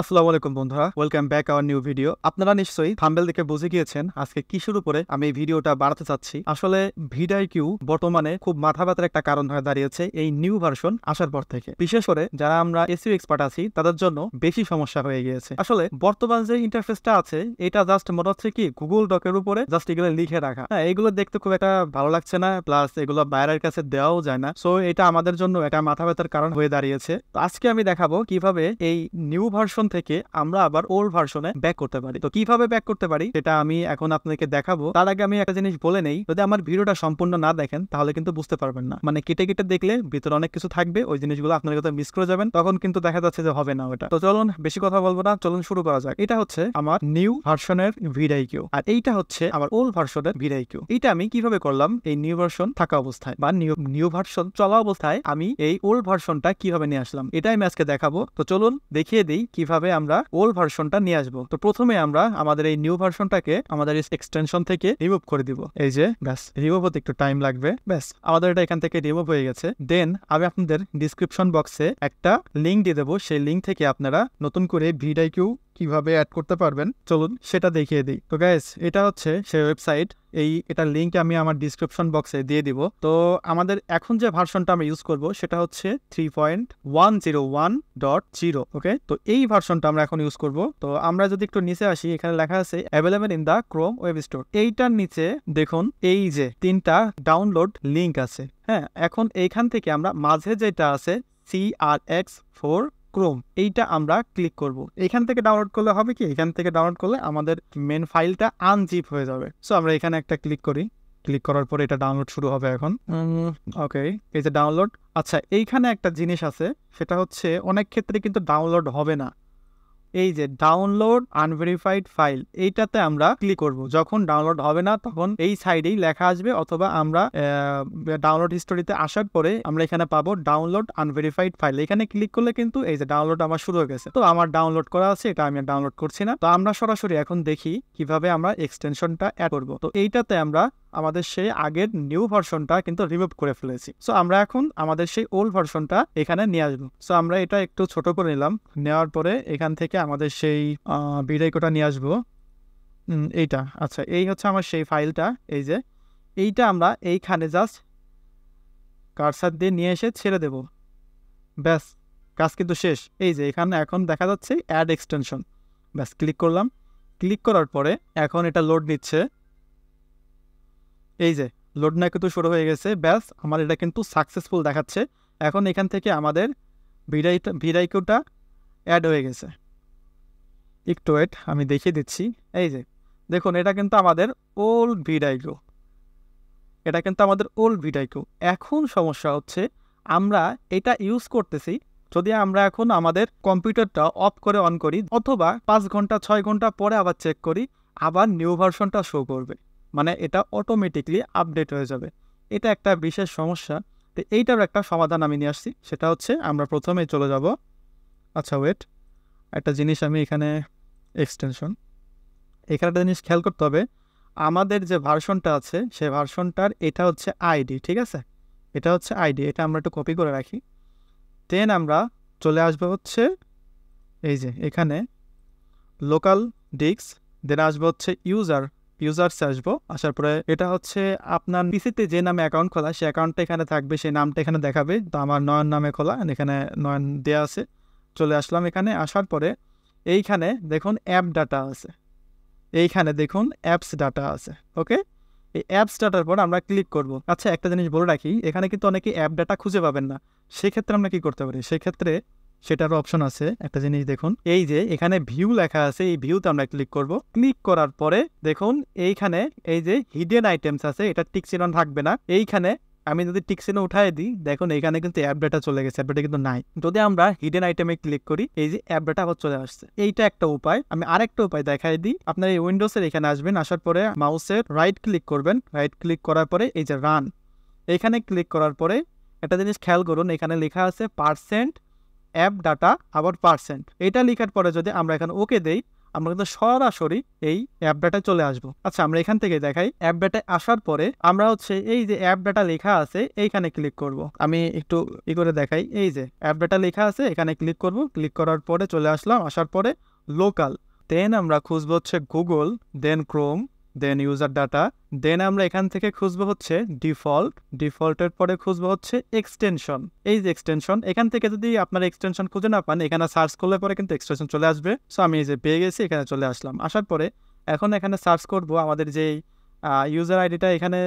আসসালামু আলাইকুম বন্ধুরা, welcome back our new video. আপনারা নিশ্চয়ই থাম্বনেল দেখে বুঝে গিয়েছেন আজকে কি শুরু করে আমি এই ভিডিওটা বানাতে চাচ্ছি। আসলে ভিডিআইকিউ বর্তমানে খুব মাথা ব্যথার একটা কারণ হয়ে দাঁড়িয়েছে এই নিউ ভার্সন আসার পর থেকে। বিশেষ করে যারা আমরা এসইও এক্সপার্ট আছি তাদের জন্য বেশি সমস্যা হয়ে গিয়েছে। আসলে বর্তমান যে ইন্টারফেসটা আছে এটা জাস্ট মনে হচ্ছে কি গুগল ডকের উপরে জাস্ট এগুলো লিখে রাখা। হ্যাঁ, এগুলো দেখতে খুব একটা ভালো লাগছে না, প্লাস এগুলো বাইরের কাছে দেওয়াও যায় না। সো এটা আমাদের জন্য একটা মাথা ব্যথার কারণ হয়ে দাঁড়িয়েছে। তো আজকে আমি দেখাবো কিভাবে এই নিউ ভার্সন থেকে আমরা আবার ওল্ড ভার্সনে ব্যাক করতে পারি। তো কিভাবে ব্যাক করতে পারি সেটা আমি এখন আপনাকে দেখাবো। তার আগে আমি একটা জিনিস বলে নেই, যদি আমার ভিডিওটা সম্পূর্ণ না দেখেন তাহলে কিন্তু বুঝতে পারবেন না। মানে কেটে কেটে দেখলে ভিতরে অনেক কিছু থাকবে, ওই জিনিসগুলো আপনার কাছে মিস করে যাবেন, তখন কিন্তু দেখা যাচ্ছে যে হবে না ওটা। তো চলুন বেশি কথা বলবো না, চলুন শুরু করা যাক। এটা হচ্ছে আমার নিউ ভার্সনের ভিডিআইকিউ আর এইটা হচ্ছে আমার ওল্ড ভার্সনের ভিডিআইকিউ। এইটা আমি কিভাবে করলাম এই নিউ ভার্সন থাকা অবস্থায় বা নিউ ভার্সন চলা অবস্থায় আমি এই ওল্ড ভার্সনটা কিভাবে নিয়ে আসলাম, এটাই আমি আজকে দেখাবো। তো চলুন দেখিয়ে দিই কিভাবে আমরা ওল্ড ভার্সনটা নিয়ে আসবো। তো প্রথমে আমরা আমাদের এই নিউ ভার্সনটাকে আমাদের এক্সটেনশন থেকে রিমুভ করে দিব। এই যে ব্যাস, রিমুভ হতে একটু টাইম লাগবে। ব্যাস, আমাদের এটা এখান থেকে রিমুভ হয়ে গেছে। দেন আমি আপনাদের ডিসক্রিপশন বক্সে একটা লিঙ্ক দিয়ে দেবো, সেই লিঙ্ক থেকে আপনারা নতুন করে ভিডিআইকিউ কিভাবে অ্যাড করতে পারবেন চলুন সেটা দেখিয়ে দিই। তো গাইস, এটা হচ্ছে সেই ওয়েবসাইট, এটার লিঙ্ক আমি আমার ডিসক্রিপশন বক্সে দিয়ে দিব। তো আমাদের এখন যে ভার্সনটা আমরা ইউজ করব সেটা হচ্ছে 3.101.0। ওকে, তো এই ভার্সনটা আমরা এখন ইউজ করব। তো আমরা যদি একটু নিচে আসি, এখানে লেখা আছে available in the Chrome web store. এইটার নিচে দেখুন এই যে 3টা ডাউনলোড লিঙ্ক আছে। হ্যাঁ, এখন এইখান থেকে আমরা মাঝে যেটা আছে CRX4 ক্রোম, এইটা আমরা ক্লিক করব। এখান থেকে ডাউনলোড করলে হবে কি, এখান থেকে ডাউনলোড করলে আমাদের মেন ফাইলটা আনজিপ হয়ে যাবে। সো আমরা এখানে একটা ক্লিক করি, ক্লিক করার পরে এটা ডাউনলোড শুরু হবে এখন। ওকে, এই যে ডাউনলোড। আচ্ছা, এইখানে একটা জিনিস আছে, সেটা হচ্ছে অনেক ক্ষেত্রে কিন্তু ডাউনলোড হবে না। এই যে ডাউনলোড আনভেরিফাইড ফাইল, এইটাতে আমরা ক্লিক করব। যখন ডাউনলোড হবে না তখন এই সাইডেই লেখা আসবে, অথবা আমরা ডাউনলোড হিস্টোরিতে আসার পরে আমরা এখানে পাবো ডাউনলোড আনভেরিফাইড ফাইল। এখানে ক্লিক করলে কিন্তু এই যে ডাউনলোড আমার শুরু হয়ে গেছে। তো আমার ডাউনলোড করা আছে, এটা আমি ডাউনলোড করছি না। তো আমরা সরাসরি এখন দেখি কিভাবে আমরা এক্সটেনশনটা অ্যাড করব। তো এইটাতে আমরা আমাদের সেই আগের নিউ ভার্সনটা কিন্তু রিমুভ করে ফেলেছি। সো আমরা এখন আমাদের সেই ওল্ড ভার্সনটা এখানে নিয়ে আসবো। সো আমরা এটা একটু ছোট করে নিলাম, নেওয়ার পরে এখান থেকে আমাদের সেই ভিডিওটা নিয়ে আসবো। এইটা আচ্ছা, এই হচ্ছে আমার সেই ফাইলটা। এই যে এইটা আমরা এইখানে জাস্ট কার্সার দিয়ে নিয়ে এসে ছেড়ে দেব। ব্যাস, কাজ কিন্তু শেষ। এই যে এখানে এখন দেখা যাচ্ছে অ্যাড এক্সটেনশন। ব্যাস, ক্লিক করলাম। ক্লিক করার পরে এখন এটা লোড নিচ্ছে। এই যে লোড না কিন্তু শুরু হয়ে গেছে। ব্যাস, আমার এটা কিন্তু সাকসেসফুল দেখাচ্ছে। এখন এখান থেকে আমাদের ভিডিআইকিউটা অ্যাড হয়ে গেছে। একটু ওয়েট, আমি দেখিয়ে দিচ্ছি। এই যে দেখুন, এটা কিন্তু আমাদের ওল্ড ভিডিআইকিউ, এটা কিন্তু আমাদের ওল্ড ভিডিআইকিউ। এখন সমস্যা হচ্ছে আমরা এটা ইউজ করতেছি, যদি আমরা এখন আমাদের কম্পিউটারটা অফ করে অন করি অথবা 5 ঘন্টা 6 ঘন্টা পরে আবার চেক করি, আবার নিউ ভার্সনটা শো করবে, মানে এটা অটোমেটিকলি আপডেট হয়ে যাবে। এটা একটা বিশেষ সমস্যা। তো এইটার একটা সমাধান আমি নিয়ে আসছি, সেটা হচ্ছে আমরা প্রথমে চলে যাব। আচ্ছা ওয়েট, একটা জিনিস আমি এখানে এক্সটেনশন, এখানে একটা জিনিস খেয়াল করতে হবে। আমাদের যে ভার্সনটা আছে সেই ভার্সনটার এটা হচ্ছে আইডি, ঠিক আছে? এটা হচ্ছে আইডি, এটা আমরা একটু কপি করে রাখি। দেন আমরা চলে আসবো হচ্ছে এই যে এখানে লোকাল ডিস্ক, দেন আসবো হচ্ছে ইউজার্সে আসবো। আসার পরে এটা হচ্ছে আপনার পিসিতে যে নামে অ্যাকাউন্ট খোলা সেই অ্যাকাউন্টটা এখানে থাকবে, সেই নামটা এখানে দেখাবে। তো আমার নয়ন নামে খোলা, এখানে নয়ন দেওয়া আছে। চলে আসলাম এখানে, আসার পরে এইখানে দেখুন অ্যাপ ডাটা আছে, এইখানে দেখুন অ্যাপস ডাটা আছে। ওকে, এই অ্যাপস ডাটার পর আমরা ক্লিক করব। আচ্ছা, একটা জিনিস বলে রাখি, এখানে কিন্তু অনেকে অ্যাপ ডাটা খুঁজে পাবেন না। সেক্ষেত্রে আমরা কি করতে পারি, সেক্ষেত্রে সেটারও অপশন আছে। একটা জিনিস দেখুন, এই যে এখানে ভিউ লেখা আছে, এই ভিউতে আমরা ক্লিক করব। ক্লিক করার পরে দেখুন এইখানে এই যে হিডেন আইটেমস আছে, এটা টিক চিহ্ন থাকবে না। এইখানে আমি যদি টিক চিহ্ন উঠাই দিই, দেখুন এখানে কিন্তু অ্যাপ ডাটা চলে গেছে, অ্যাপ ডাটা কিন্তু নাই। যদি আমরা হিডেন আইটেমে ক্লিক করি, এই যে অ্যাপ ডাটা আবার চলে আসছে। এইটা একটা উপায়। আমি আরেকটা উপায় দেখাই দিই। আপনার এই উইন্ডোজের এখানে আসবেন, আসার পরে মাউসের রাইট ক্লিক করবেন। রাইট ক্লিক করার পরে এই যে রান, এখানে ক্লিক করার পরে একটা জিনিস খেয়াল করুন, এখানে লেখা আছে পার্সেন্ট অ্যাপ ডাটা আবার পার্সেন্ট। এটা লেখার পরে যদি আমরা এখানে ওকে দেই, আমরা কিন্তু সরাসরি এই অ্যাপ ডাটায় চলে আসবো। আচ্ছা, আমরা এখান থেকে দেখাই। অ্যাপ ডাটায় আসার পরে আমরা হচ্ছে এই যে অ্যাপ ডাটা লেখা আছে এইখানে ক্লিক করব। আমি একটু করে দেখাই। এই যে অ্যাপ ডাটা লেখা আছে এখানে ক্লিক করব। ক্লিক করার পরে চলে আসলাম। আসার পরে লোকাল, দেন আমরা খুঁজবো হচ্ছে Google, then Chrome, then user data, then আমরা এখান থেকে খুঁজবো হচ্ছে ডিফল্টের পরে খুঁজবো হচ্ছে এক্সটেনশন। এই যে এক্সটেনশন, এখান থেকে যদি আপনার এক্সটেনশন খুঁজে না পান এখানে সার্চ করলে পরে কিন্তু এক্সটেনশন চলে আসবে। সো আমি এই যে পেয়ে গেছি, এখানে চলে আসলাম। আসার পরে এখন এখানে সার্চ করব আমাদের যেই ইউজার আইডিটা এখানে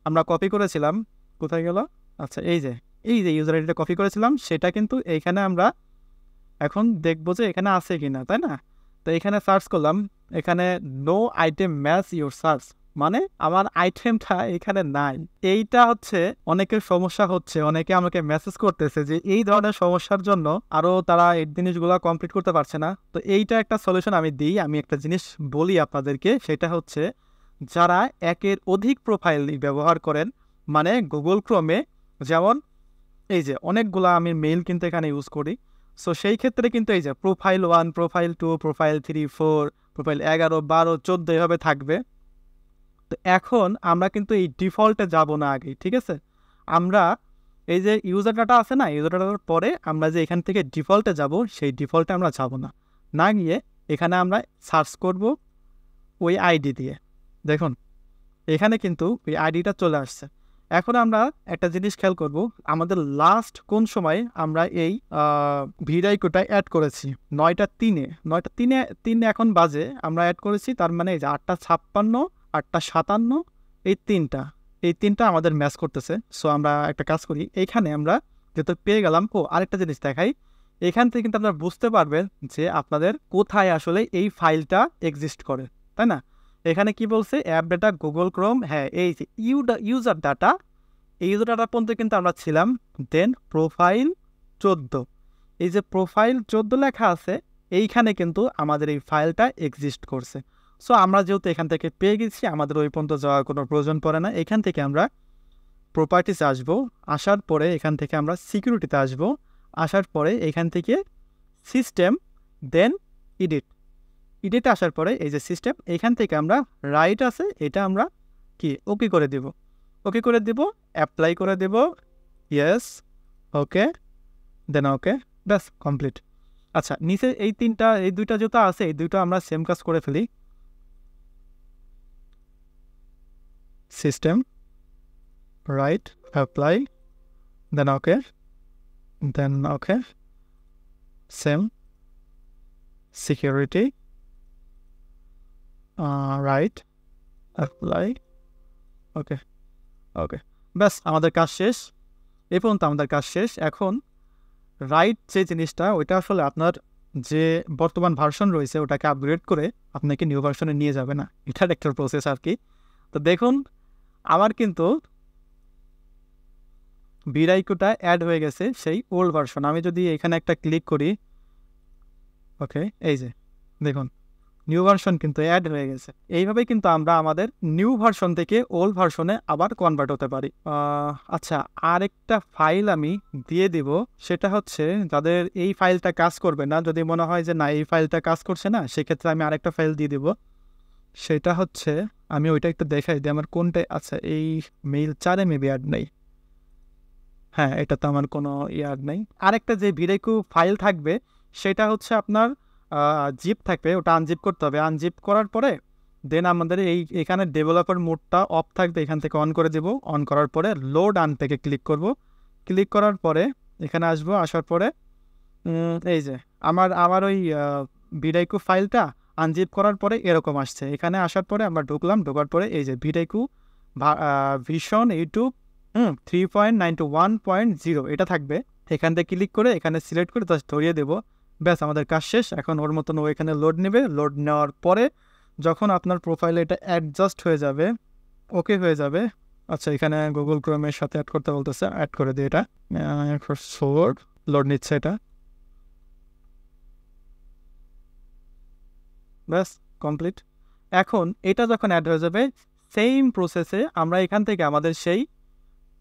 আমরা কপি করেছিলাম। কোথায় গেল? আচ্ছা, এই যে ইউজার আইডিটা কপি করেছিলাম সেটা কিন্তু এইখানে আমরা এখন দেখবো যে এখানে আছে কিনা, তাই না? তো এখানে সার্চ করলাম, এখানে no item match your search, মানে আমার আইটেমটা এখানে নাই। এইটা হচ্ছে অনেকের সমস্যা হচ্ছে, অনেকে আমাকে মেসেজ করতেছে যে এই ধরনের সমস্যার জন্য আরও তারা এই জিনিসগুলো কমপ্লিট করতে পারছে না। তো এইটা একটা সলিউশন আমি দিই। আমি একটা জিনিস বলি আপনাদেরকে, সেটা হচ্ছে যারা একের অধিক প্রোফাইল ব্যবহার করেন, মানে গুগল ক্রোমে যেমন এই যে অনেকগুলা আমি মেইল কিন্তু এখানে ইউজ করি। সো সেই ক্ষেত্রে কিন্তু এই যে প্রোফাইল 1, প্রোফাইল 2, প্রোফাইল 3, 4, প্রোফাইল 11, 12, 14 এভাবে থাকবে। তো এখন আমরা কিন্তু এই ডিফল্টে যাব না আগে, ঠিক আছে? আমরা এই যে ইউজার ডাটা আছে না, ইউজার ডাটার পরে আমরা যে এখান থেকে ডিফল্টে যাব, সেই ডিফল্টে আমরা যাব না। না গিয়ে এখানে আমরা সার্চ করব ওই আইডি দিয়ে। দেখুন এখানে কিন্তু ওই আইডিটা চলে আসছে। এখন আমরা একটা জিনিস খেয়াল করব, আমাদের লাস্ট কোন সময় আমরা এই ভিডিওটা অ্যাড করেছি। 9টা 3 এখন বাজে, আমরা অ্যাড করেছি। তার মানে এই যে 8টা 56, 8টা 57, এই তিনটা আমাদের ম্যাচ করতেছে। সো আমরা একটা কাজ করি, এইখানে আমরা যেহেতু পেয়ে গেলাম। আরেকটা জিনিস দেখাই, এখান থেকে কিন্তু আপনারা বুঝতে পারবেন যে আপনাদের কোথায় আসলে এই ফাইলটা এক্সিস্ট করে, তাই না? এখানে কি বলছে? অ্যাপ ডাটা, গুগল ক্রোম, হ্যাঁ এই যে ইউজার ডাটা, এই ইউজার ডাটা পর্যন্ত কিন্তু আমরা ছিলাম। দেন প্রোফাইল 14, এই যে প্রোফাইল 14 লেখা আছে এইখানে কিন্তু আমাদের এই ফাইলটা এক্সিস্ট করছে। সো আমরা যেহেতু এখান থেকে পেয়ে গেছি, আমাদের ওই পর্যন্ত যাওয়ার কোনো প্রয়োজন পড়ে না। এখান থেকে আমরা প্রপার্টিসে আসবো। আসার পরে এখান থেকে আমরা সিকিউরিটিতে আসবো। আসার পরে এখান থেকে সিস্টেম, দেন এডিটে আসার পরে এই যে সিস্টেম, এখান থেকে আমরা রাইট আছে এটা আমরা কি ওকে করে দেব। অ্যাপ্লাই করে দেব, ইয়েস, ওকে, দেন ওকে, ব্যাস কমপ্লিট। আচ্ছা, নিচে এই দুইটা যেটা আছে এই দুইটা আমরা সেম কাজ করে ফেলি। সিস্টেম, রাইট, অ্যাপ্লাই, দেন ওকে, সেম, সিকিউরিটি, রাইট, অ্যাপ্লাই, ওকে, ব্যাস আমাদের কাজ শেষ। এই পর্যন্ত আমাদের কাজ শেষ। এখন রাইট যে জিনিসটা, ওইটা আসলে আপনার যে বর্তমান ভার্সন রয়েছে ওটাকে আপগ্রেড করে আপনাকে নিউ ভার্সনে নিয়ে যাবে না, এটার একটা প্রসেস আর কি। তো দেখুন আমার কিন্তু ভিরাইকোটা অ্যাড হয়ে গেছে সেই ওল্ড ভার্সন। আমি যদি এখানে একটা ক্লিক করি, ওকে, এই যে দেখুন নিউ ভার্সন কিন্তু অ্যাড হয়ে গেছে। এইভাবে কিন্তু আমরা আমাদের নিউ ভার্সন থেকে ওল্ড ভার্সনে আবার কনভার্ট হতে পারি। আচ্ছা, আরেকটা ফাইল আমি দিয়ে দিব, সেটা হচ্ছে যাদের এই ফাইলটা কাজ করবে না, যদি মনে হয় যে না এই ফাইলটা কাজ করছে না, সেক্ষেত্রে আমি আরেকটা ফাইল দিয়ে দিব। সেটা হচ্ছে, আমি ওইটা একটু দেখাই দিই আমার কোনটায়। আচ্ছা, এই মেইল 4-এ মেবি অ্যাড নেই। হ্যাঁ, এটা তো আমার কোনো ইয়ার নেই। আরেকটা যে ভিরাইকো ফাইল থাকবে সেটা হচ্ছে আপনার জিপ থাকবে, ওটা আনজিপ করতে হবে। আনজিপ করার পরে দেন আমাদের এখানে ডেভেলপার মোডটা অফ থাকবে, এখান থেকে অন করে দেব। অন করার পরে লোড আনপ্যাকে ক্লিক করব। ক্লিক করার পরে এখানে আসবো। আসার পরে এই যে আমার ওই ভিরাইকো ফাইলটা আনজিপ করার পরে এরকম আসছে। এখানে আসার পরে আমরা ঢোকার পরে এই যে ভিরাইকো ভিশন ইউটিউব 3.9 to 1.0 এটা থাকবে। এখান থেকে ক্লিক করে এখানে সিলেক্ট করে জাস্ট ধরিয়ে দেবো। ব্যাস আমাদের কাজ শেষ। এখন ওর মতন ও এখানে লোড নেবে। লোড নেওয়ার পরে যখন আপনার প্রোফাইলে এটা অ্যাডজাস্ট হয়ে যাবে, ওকে হয়ে যাবে। আচ্ছা, এখানে গুগল ক্রোমের সাথে অ্যাড করতে বলতেছে, অ্যাড করে দিই। এটা লোড নিচ্ছে এটা। ব্যাস কমপ্লিট। এখন এটা যখন অ্যাড হয়ে যাবে, সেম প্রসেসে আমরা এখান থেকে আমাদের সেই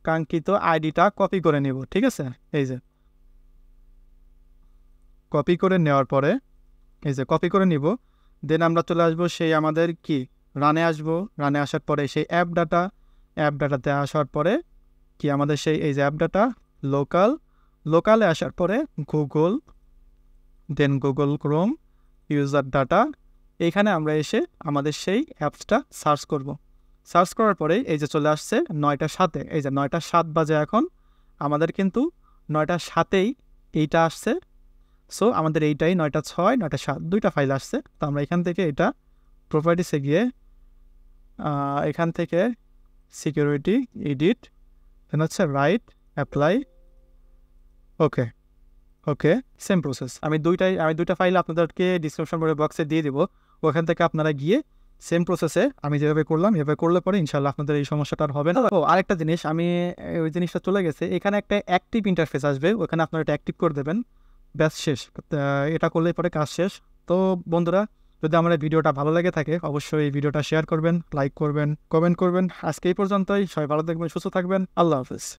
কাঙ্ক্ষিত আইডিটা কপি করে নিব। ঠিক আছে, এই যে কপি করে নেওয়ার পরে এই যে কপি করে নিব। দেন আমরা চলে আসবো সেই আমাদের কি রানে আসবো, রানে আসার পরে সেই অ্যাপ ডাটাতে আসার পরে কি আমাদের সেই এই যে অ্যাপ ডাটা লোকালে আসার পরে গুগল, দেন গুগল ক্রোম, ইউজার ডাটা, এইখানে আমরা এসে আমাদের সেই অ্যাপসটা সার্চ করার পরে এই যে চলে আসছে 9টা 7, এই যে 9টা 7 বাজে এখন, আমাদের কিন্তু 9টা 7-এই এইটা আসছে। সো আমাদের এইটাই 9টা 6 9টা 7 দুইটা ফাইল আসছে। তো আমরা এখান থেকে এটা প্রপার্টিসে গিয়ে এখান থেকে সিকিউরিটি এডিট, দেন হচ্ছে রাইট অ্যাপ্লাই, ওকে সেম প্রসেস। আমি দুইটা ফাইল আপনাদেরকে ডিসক্রিপশন বক্সে দিয়ে দিব, ওখান থেকে আপনারা গিয়ে সেম প্রসেসে আমি যেভাবে করলাম এভাবে করলে পরে ইনশাল্লাহ আপনাদের এই সমস্যাটা আর হবে না। ও আরেকটা জিনিস, আমি ওই জিনিসটা চলে গেছে, এখানে একটা অ্যাক্টিভ ইন্টারফেস আসবে, ওখানে আপনারা এটা অ্যাক্টিভ করে দেবেন, ব্যাস শেষ। এটা করলে পরে কাজ শেষ। তো বন্ধুরা, যদি আমার এই ভিডিওটা ভালো লেগে থাকে অবশ্যই এই ভিডিওটা শেয়ার করবেন, লাইক করবেন, কমেন্ট করবেন। আজকে এই পর্যন্তই, সবাই ভালো থাকবেন, সুস্থ থাকবেন, আল্লাহ হাফেজ।